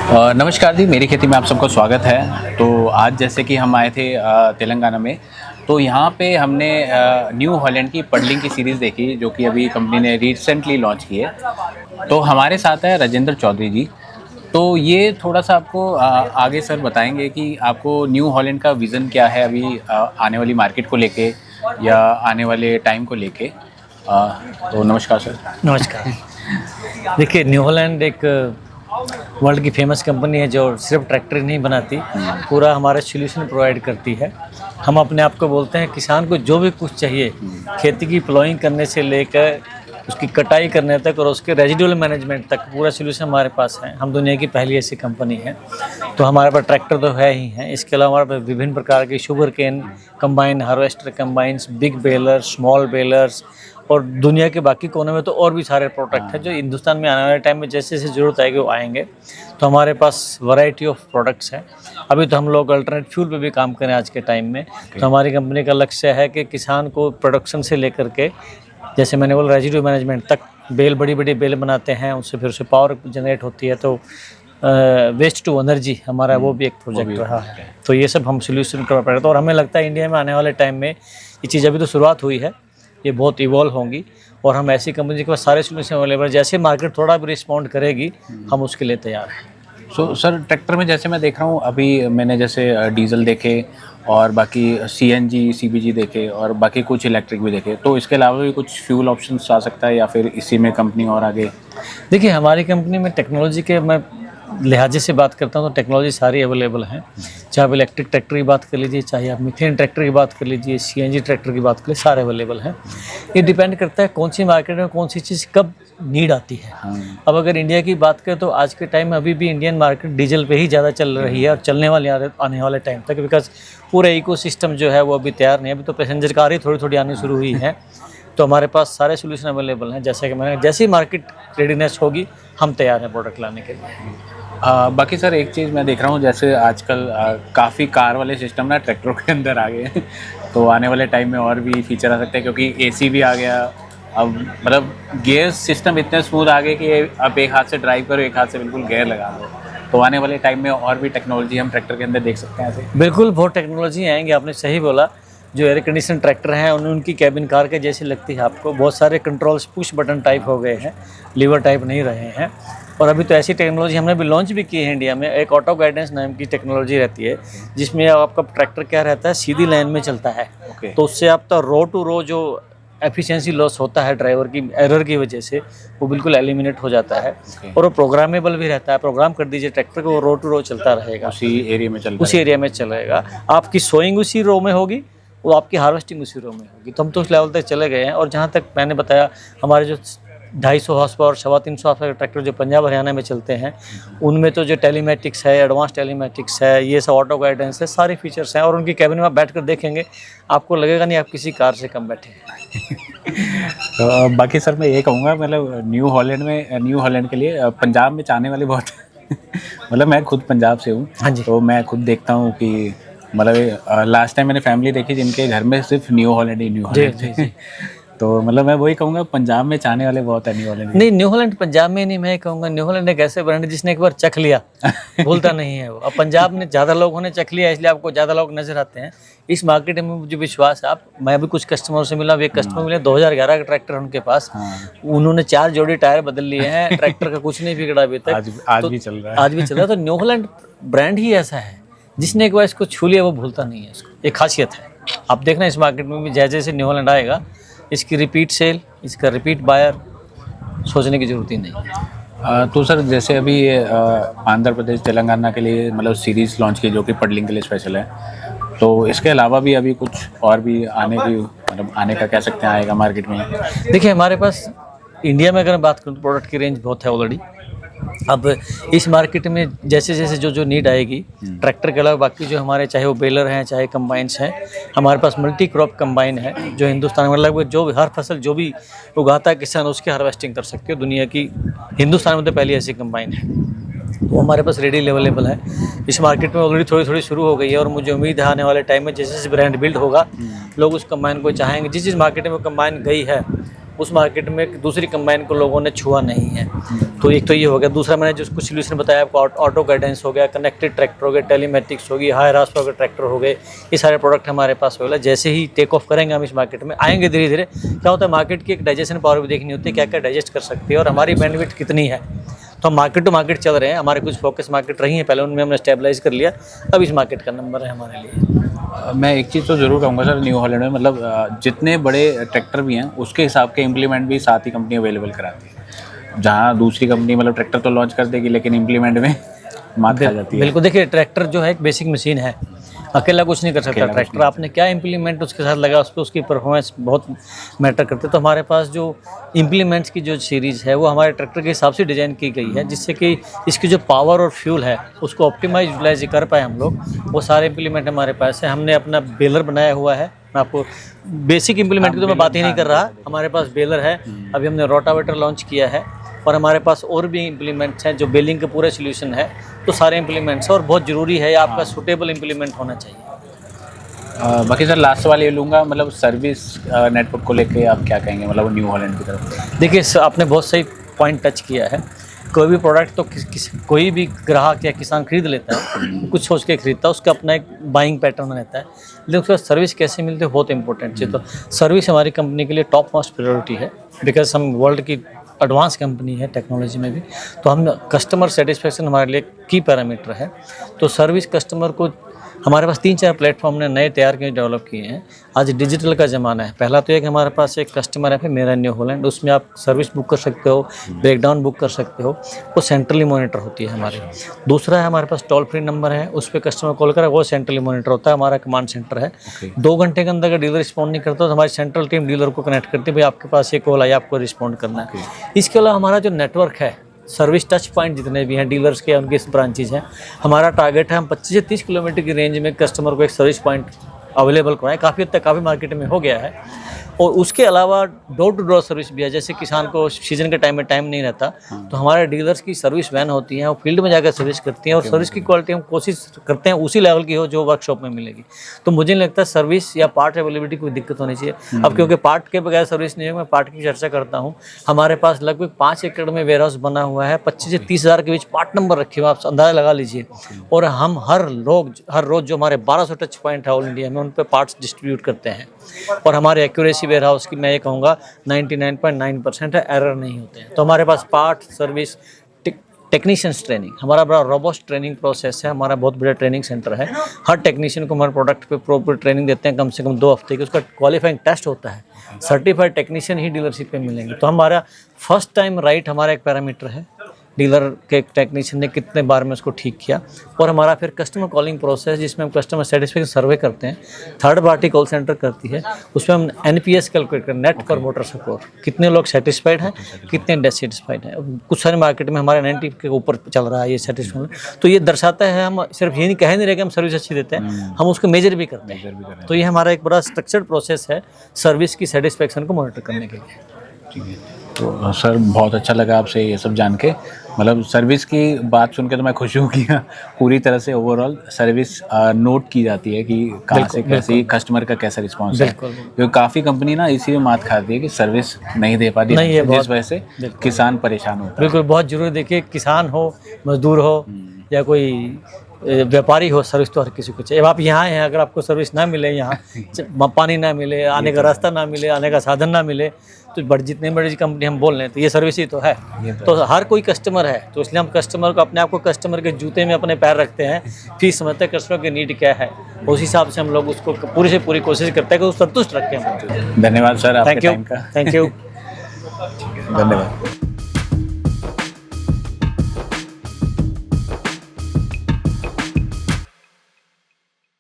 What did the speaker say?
नमस्कार जी, मेरी खेती में आप सबका स्वागत है। तो आज जैसे कि हम आए थे तेलंगाना में, तो यहाँ पे हमने न्यू हॉलैंड की पडलिंग की सीरीज़ देखी, जो कि अभी कंपनी ने रिसेंटली लॉन्च की है। तो हमारे साथ है राजेंद्र चौधरी जी। तो ये थोड़ा-सा आपको आगे सर बताएँगे कि आपको न्यू हॉलैंड का विज़न क्या है अभी आने वाली मार्केट को लेके या आने वाले टाइम को लेके? तो नमस्कार सर। नमस्कार। देखिए, न्यू हॉलैंड एक वर्ल्ड की फेमस कंपनी है जो सिर्फ ट्रैक्टर ही नहीं बनाती, पूरा हमारा सॉल्यूशन प्रोवाइड करती है। हम अपने आप को बोलते हैं किसान को जो भी कुछ चाहिए, खेती की प्लॉइंग करने से लेकर उसकी कटाई करने तक और उसके रेजिडुअल मैनेजमेंट तक पूरा सॉल्यूशन हमारे पास है। हम दुनिया की पहली ऐसी कंपनी है। तो हमारे पास ट्रैक्टर तो है ही हैं, इसके अलावा हमारे पास विभिन्न प्रकार के sugar cane combine, harvester combines, big baler, small balers और दुनिया के बाकी कोने में तो और भी सारे प्रोडक्ट हैं जो हिंदुस्तान में आने वाले टाइम में जैसे जैसे ज़रूरत आएगी वो आएंगे। तो हमारे पास वैरायटी ऑफ प्रोडक्ट्स हैं। अभी तो हम लोग अल्टरनेट फ्यूल पे भी काम करें आज के टाइम में। तो हमारी कंपनी का लक्ष्य है कि किसान को प्रोडक्शन से लेकर के, जैसे मैंने बोला, रेजिडुअल मैनेजमेंट तक। बेल, बड़ी बड़ी बेल बनाते हैं, उससे फिर उससे पावर जनरेट होती है। तो वेस्ट टू एनर्जी हमारा वो भी एक प्रोजेक्ट रहा है। तो ये सब हम सोल्यूशन कर पा रहे थे और हमें लगता है इंडिया में आने वाले टाइम में ये चीज़, अभी तो शुरुआत हुई है, ये बहुत इवॉल्व होंगी और हम ऐसी कंपनी के पास सारे सोल्यूशन अवेलेबल है। जैसे मार्केट थोड़ा भी रिस्पॉन्ड करेगी, हम उसके लिए तैयार हैं। सो सर, ट्रैक्टर में जैसे मैं देख रहा हूँ, अभी मैंने जैसे डीजल देखे और बाकी सीएनजी, सीबीजी देखे और बाकी कुछ इलेक्ट्रिक भी देखे। तो इसके अलावा भी कुछ फ्यूल ऑप्शंस आ सकता है या फिर इसी में कंपनी और आगे? देखिए, हमारी कंपनी में टेक्नोलॉजी के मैं लिहाजे से बात करता हूँ तो टेक्नोलॉजी सारी अवेलेबल हैं। चाहे आप इलेक्ट्रिक ट्रैक्टर की बात कर लीजिए, चाहे आप मीथेन ट्रैक्टर की बात कर लीजिए, सीएनजी ट्रैक्टर की बात कर लीजिए, सारे अवेलेबल हैं। ये डिपेंड करता है कौन सी मार्केट में कौन सी चीज़ कब नीड आती है। अब अगर इंडिया की बात करें तो आज के टाइम में अभी भी इंडियन मार्केट डीजल पे ही ज़्यादा चल रही है और चलने वाली आने वाले टाइम तक, बिकॉज पूरा इकोसिस्टम जो है वो अभी तैयार नहीं है। अभी तो पैसेंजर कार ही थोड़ी थोड़ी आनी शुरू हुई है। तो हमारे पास सारे सोल्यूशन अवेलेबल हैं। जैसे कि मैंने, जैसी मार्केट रेडीनेस होगी हम तैयार हैं प्रोडक्ट लाने के लिए। बाकी सर, एक चीज़ मैं देख रहा हूँ, जैसे आजकल काफ़ी कार वाले सिस्टम ना ट्रैक्टरों के अंदर आ गए हैं। तो आने वाले टाइम में और भी फीचर आ सकते हैं, क्योंकि एसी भी आ गया। अब मतलब गियर सिस्टम इतने स्मूथ आ गए कि आप एक हाथ से ड्राइव करो, एक हाथ से बिल्कुल गियर लगा दो। तो आने वाले टाइम में और भी टेक्नोलॉजी हम ट्रैक्टर के अंदर देख सकते हैं ऐसे? बिल्कुल, बहुत टेक्नोलॉजी आएंगी, आपने सही बोला। जो एयर कंडीशन ट्रैक्टर हैं उनकी कैबिन कार के जैसी लगती है आपको। बहुत सारे कंट्रोल्स पुश बटन टाइप हो गए हैं, लीवर टाइप नहीं रहे हैं। और अभी तो ऐसी टेक्नोलॉजी हमने भी लॉन्च भी की है इंडिया में। एक ऑटो गाइडेंस नाम की टेक्नोलॉजी रहती है, जिसमें आपका ट्रैक्टर क्या रहता है, सीधी लाइन में चलता है। तो उससे आपका रो टू रो जो एफिशिएंसी लॉस होता है ड्राइवर की एरर की वजह से, वो बिल्कुल एलिमिनेट हो जाता है। और वो प्रोग्रामेबल भी रहता है। प्रोग्राम कर दीजिए ट्रैक्टर को, वो रो टू रो चलता रहेगा, उसी एरिया में उसी एरिया में चलेगा। आपकी सोइंग उसी रो में होगी, वो आपकी हार्वेस्टिंग उसी रो में होगी। तो हम तो उस लेवल तक चले गए हैं। और जहाँ तक मैंने बताया, हमारे जो 250 horse power, 350 horse power tractor जो पंजाब हरियाणा में चलते हैं, उनमें तो जो टेलीमेटिक्स है, एडवांस टेलीमेटिक्स है, ये सब ऑटो गाइडेंस है, सारे फीचर्स हैं। और उनकी कैबिन में आप बैठ कर देखेंगे, आपको लगेगा नहीं आप किसी कार से कम बैठे हैं। तो बाकी सर, मैं ये कहूँगा, मतलब न्यू हॉलैंड के लिए पंजाब में चाहने वाले बहुत मतलब मैं खुद पंजाब से हूँ। हाँ जी। तो मैं खुद देखता हूँ कि मतलब लास्ट टाइम मैंने फैमिली देखी जिनके घर में सिर्फ न्यू हॉलैंड थे। तो मतलब मैं वही कहूँगा, पंजाब में चाहने वाले बहुत है न्यू हॉलैंड। नहीं, न्यू हॉलैंड पंजाब में नहीं, मैं कहूँगा न्यू हॉलैंड एक ऐसे ब्रांड है जिसने एक बार चख लिया, भूलता नहीं है वो। अब पंजाब में ज़्यादा लोगों ने चख लिया, इसलिए आपको ज़्यादा लोग नजर आते हैं इस मार्केट में। मुझे विश्वास है। मैं भी कुछ कस्टमरों से मिला, एक कस्टमर मिले 2011 का ट्रैक्टर है उनके पास। उन्होंने 4 जोड़ी टायर बदल लिए हैं, ट्रैक्टर का कुछ नहीं बिगड़ा अभी तक, आज भी चल रहा है। आज भी चल रहा है। तो न्यू हॉलैंड ब्रांड ही ऐसा है, जिसने एक बार इसको छू लिया वो भूलता नहीं है इसको। एक खासियत है, आप देखना इस मार्केट में भी जैसे जैसे न्यू हॉलैंड आएगा, इसकी रिपीट सेल, इसका रिपीट बायर, सोचने की जरूरत ही नहीं है। तो सर, जैसे अभी आंध्र प्रदेश, तेलंगाना के लिए मतलब सीरीज़ लॉन्च की, जो कि पडलिंग के लिए स्पेशल है। तो इसके अलावा भी अभी कुछ और भी आने का कह सकते हैं, आएगा मार्केट में? देखिए, हमारे पास इंडिया में अगर मैं बात करूँ तो प्रोडक्ट की रेंज बहुत है ऑलरेडी। अब इस मार्केट में जैसे जैसे जो नीड आएगी, ट्रैक्टर के अलावा बाकी जो हमारे, चाहे वो बेलर हैं, चाहे कंबाइंस हैं, हमारे पास मल्टी क्रॉप कंबाइन है जो हिंदुस्तान में लगभग जो हर फसल जो भी उगाता है किसान, उसकी हार्वेस्टिंग कर सकते हो। दुनिया की, हिंदुस्तान में तो पहली ऐसी कंबाइन है, वो हमारे पास रेडी अवेलेबल है। इस मार्केट में ऑलरेडी थोड़ी थोड़ी शुरू हो गई है और मुझे उम्मीद है आने वाले टाइम में जैसे जैसे ब्रांड बिल्ड होगा, लोग उस कंबाइन को चाहेंगे। जिस जिस मार्केट में वो कंबाइन गई है, उस मार्केट में दूसरी कंबाइन को लोगों ने छुआ नहीं है। तो एक तो ये हो गया। दूसरा मैंने जो कुछ सोल्यूशन बताया आपको, ऑटो गाइडेंस हो गया, कनेक्टेड ट्रैक्टर हो गए, टेलीमेटिक्स होगी, हाई रास हो गए, ट्रैक्टर हो गए, ये सारे प्रोडक्ट हमारे पास अवेलेबल है। जैसे ही टेक ऑफ करेंगे हम इस मार्केट में, आएंगे धीरे धीरे, क्या होता है मार्केट की एक डाइजेशन पावर भी देखनी होती है, क्या क्या डाइजेस्ट कर सकती है और हमारी बैंडविड्थ कितनी है। तो हम मार्केट टू मार्केट चल रहे हैं। हमारे कुछ फोकस मार्केट रही हैं पहले, उनमें हमने स्टेबलाइज कर लिया, अब इस मार्केट का नंबर है हमारे लिए। मैं एक चीज़ तो ज़रूर कहूँगा सर, न्यू हॉलैंड में मतलब जितने बड़े ट्रैक्टर भी हैं उसके हिसाब के इम्प्लीमेंट भी साथ ही कंपनी अवेलेबल कराती है। जहाँ दूसरी कंपनी मतलब ट्रैक्टर तो लॉन्च कर देगी लेकिन इम्प्लीमेंट में मात खा जाती है। बिल्कुल, देखिए ट्रैक्टर जो है एक बेसिक मशीन है, अकेला कुछ नहीं कर सकता ट्रैक्टर। आपने क्या इम्प्लीमेंट उसके साथ लगा, उस पर उसकी परफॉर्मेंस बहुत मैटर करते। तो हमारे पास जो इम्प्लीमेंट्स की जो सीरीज़ है वो हमारे ट्रैक्टर के हिसाब से डिज़ाइन की गई है, जिससे कि इसकी जो पावर और फ्यूल है उसको ऑप्टिमाइज यूटिलाइज कर पाए हम लोग। वो सारे इम्प्लीमेंट हमारे पास है। हमने अपना बेलर बनाया हुआ है। मैं आपको बेसिक इम्प्लीमेंट की तो मैं बात ही नहीं कर रहा, हमारे पास बेलर है। अभी हमने रोटावेटर लॉन्च किया है और हमारे पास और भी इम्प्लीमेंट्स हैं जो बेलिंग का पूरा सोल्यूशन है। तो सारे इम्प्लीमेंट्स हैं और बहुत ज़रूरी है आपका सूटेबल इम्प्लीमेंट होना चाहिए। बाकी सर लास्ट सवाल ये लूँगा, मतलब सर्विस नेटवर्क को लेके आप क्या कहेंगे, मतलब न्यू हॉलैंड की तरफ? देखिए आपने बहुत सही पॉइंट टच किया है। कोई भी प्रोडक्ट तो कोई भी ग्राहक या किसान खरीद लेता है, कुछ सोच के खरीदता है, उसका अपना एक बाइंग पैटर्न रहता है, लेकिन उसका सर्विस कैसे मिलती है बहुत इंपॉर्टेंट चीज़। तो सर्विस हमारी कंपनी के लिए टॉप मोस्ट प्रायोरिटी है, बिकॉज हम वर्ल्ड की एडवांस कंपनी है टेक्नोलॉजी में भी। तो हम कस्टमर सेटिस्फेक्शन हमारे लिए की पैरामीटर है। तो सर्विस कस्टमर को हमारे पास 3-4 प्लेटफॉर्म ने नए तैयार किए, डेवलप किए हैं। आज डिजिटल का ज़माना है। पहला तो एक हमारे पास एक कस्टमर ऐप है मेरा न्यू हॉलैंड, उसमें आप सर्विस बुक कर सकते हो, ब्रेकडाउन बुक कर सकते हो, वो सेंट्रली मॉनिटर होती है हमारी। दूसरा है हमारे पास टोल फ्री नंबर है, उस पर कस्टमर कॉल करें, वो सेंट्रली मॉनिटर होता है, हमारा कमांड सेंटर है। 2 घंटे के अंदर अगर डीलर रिस्पॉन्ड नहीं करता तो हमारी सेंट्रल टीम डीलर को कनेक्ट करती है, भाई आपके पास ये कॉल आई, आपको रिस्पॉन्ड करना है। इसके अलावा हमारा जो नेटवर्क है, सर्विस टच पॉइंट जितने भी हैं डीलर्स के, उनकी ब्रांचेज हैं, हमारा टारगेट है हम 25 से 30 किलोमीटर की रेंज में कस्टमर को एक सर्विस पॉइंट अवेलेबल कराएं। काफ़ी हद तक काफ़ी मार्केट में हो गया है। और उसके अलावा डोर टू डोर सर्विस भी है। जैसे किसान को सीजन के टाइम में टाइम नहीं रहता, तो हमारे डीलर्स की सर्विस वैन होती हैं, वो फील्ड में जाकर सर्विस करती हैं और सर्विस की क्वालिटी हम कोशिश करते हैं उसी लेवल की हो जो वर्कशॉप में मिलेगी। तो मुझे नहीं लगता सर्विस या पार्ट अवेलेबिलिटी कोई दिक्कत होनी चाहिए। अब क्योंकि पार्ट के बगैर सर्विस नहीं है, मैं पार्ट की चर्चा करता हूँ। हमारे पास लगभग 5 एकड़ में वेयर हाउस बना हुआ है, 25 से 30 हज़ार के बीच पार्ट नंबर रखे हुए, आप अंदाजा लगा लीजिए। और हम हर रोज़ जो हमारे 1200 टच पॉइंट है ऑल इंडिया में, उन पर पार्ट्स डिस्ट्रीब्यूट करते हैं। और हमारे एक्यूरेसी वेयर हाउस की मैं ये कहूँगा 99.9% है, एरर नहीं होते हैं। तो हमारे पास पार्ट सर्विस टेक्नीशियंस ट्रेनिंग, हमारा बड़ा रोबस्ट ट्रेनिंग प्रोसेस है। हमारा बहुत बड़ा ट्रेनिंग सेंटर है। हर टेक्नीशियन को हमारे प्रोडक्ट पे प्रॉपर ट्रेनिंग देते हैं, कम से कम 2 हफ्ते की। उसका क्वालिफाइंग टेस्ट होता है। सर्टिफाइड टेक्नीशियन ही डीलरशिप पे मिलेंगे। तो हमारा फर्स्ट टाइम राइट हमारा एक पैरामीटर है, डीलर के टेक्नीशियन ने कितने बार में उसको ठीक किया। और हमारा फिर कस्टमर कॉलिंग प्रोसेस, जिसमें हम कस्टमर सेटिस्फेक्शन सर्वे करते हैं, थर्ड पार्टी कॉल सेंटर करती है, उसमें हम NPS कैलकुलेट करते हैं, नेट प्रमोटर स्कोर, कितने लोग सेटिस्फाइड हैं, कितने डिससेटिस्फाइड हैं। कुछ सारे मार्केट में हमारे 90 के ऊपर चल रहा है ये सेटिस्फाइड। तो ये दर्शाता है, हम सिर्फ ये नहीं कह नहीं रहे कि हम सर्विस अच्छी देते हैं, हम उसको मेजर भी करते हैं। तो ये हमारा एक बड़ा स्ट्रक्चर्ड प्रोसेस है सर्विस की सेटिस्फेक्शन को मॉनिटर करने के लिए। ठीक है, तो सर बहुत अच्छा लगा आपसे ये सब जान के। मतलब सर्विस की बात सुन के तो मैं खुश हूँ कि पूरी तरह से ओवरऑल सर्विस नोट की जाती है कि कहाँ से कैसे कस्टमर का कैसा रिस्पांस है। क्योंकि काफ़ी कंपनी ना इसी में मात खाती है कि सर्विस नहीं दे पाती, जिस वजह से किसान परेशान होता है। बिल्कुल, बहुत जरूरी। देखिए किसान हो, मजदूर हो या कोई व्यापारी हो, सर्विस तो हर किसी को चाहिए। अब आप यहाँ हैं, अगर आपको सर्विस ना मिले, यहाँ पानी ना मिले, आने का रास्ता ना मिले, आने का साधन ना मिले, तो जितनी बड़ी कंपनी हम बोल रहे हैं तो ये सर्विस ही तो है। तो हर कोई कस्टमर है, तो इसलिए हम कस्टमर को, अपने आप को कस्टमर के जूते में अपने पैर रखते हैं, फिर समझते हैं कस्टमर की नीड क्या है, उस हिसाब से हम लोग उसको पूरी से पूरी कोशिश करते हैं कि उसको संतुष्ट रखें हम। धन्यवाद सर आपके टाइम का। Thank you. धन्यवाद।